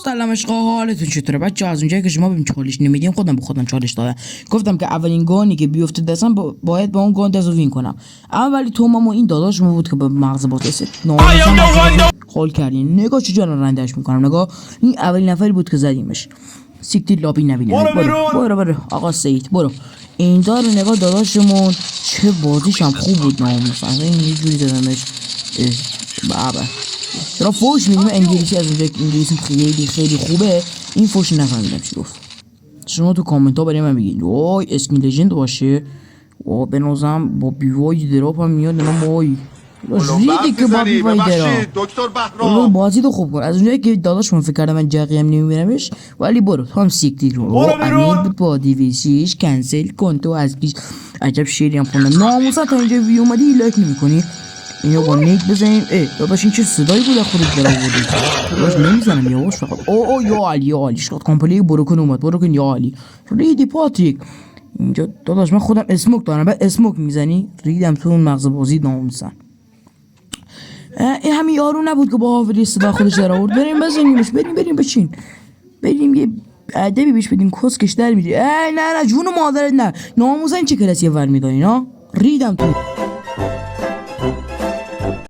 سلام عشقا، حالتون چطوره بچه؟ از اونجایی که شما بهم چالش نمیدین خودم به خودم چالش دادم. گفتم که اولین گانی که بیفته دستم باید با اون گان دستو وین کنم. اما ولی تو ماما این داداشم بود که به مغز باز رسید. خال کردین نگاه چجوری رندش میکنم. نگاه این اولین نفری بود که زدیمش. سیکتیر لابی نبینم. برو آقا سعید برو. این دار نگاه داداشمون چه بازیش هم خوب بود. ناموسن این یه جوری زدمش. بابا چرا فوش میدیم؟ انگلیسی از اونجا که انگلیسیم خیلی خوبه این فوش نفهمیدم چی گفت. شما تو کامنت ها برای من بگید وای اسکی لژند باشه و به نظرم با بیوای دراپ هم میاد. نه وای ریدی که با بیوای دراپ بازی تو خوب کن. از اونجایی که داداش من فکر کردم من جقی هم نمیبینمش ولی برو تو هم سیکتی رو امیر بود با دیویسیش کنسل کن. تو از پیش عجب شیری هم خوندم. ناموسا تا اینجا وی اومدی لایک نمی‌کنی؟ اینو با نیک بزنیم. داداش این چه صدایی بود خودت در آوردی؟ داداش نمیزنم یواش فقط. او یا علی شات کامپلی بروکن اومد. بروکن یا علی ریدی پاتریک اینجا. داداش من خودم اسموک دارم بعد اسموک میزنی ریدم تو اون مغز بازی. ناموسن این همین یارو نبود که با حافظی صدا خودش در آورد؟ بریم بزنیمش. بریم بچین بریم یه ادبی بهش بدیم کسکش در میری. نه جون مادرت نه. ناموسن چه کلاسی ور میدای اینا. ریدم تو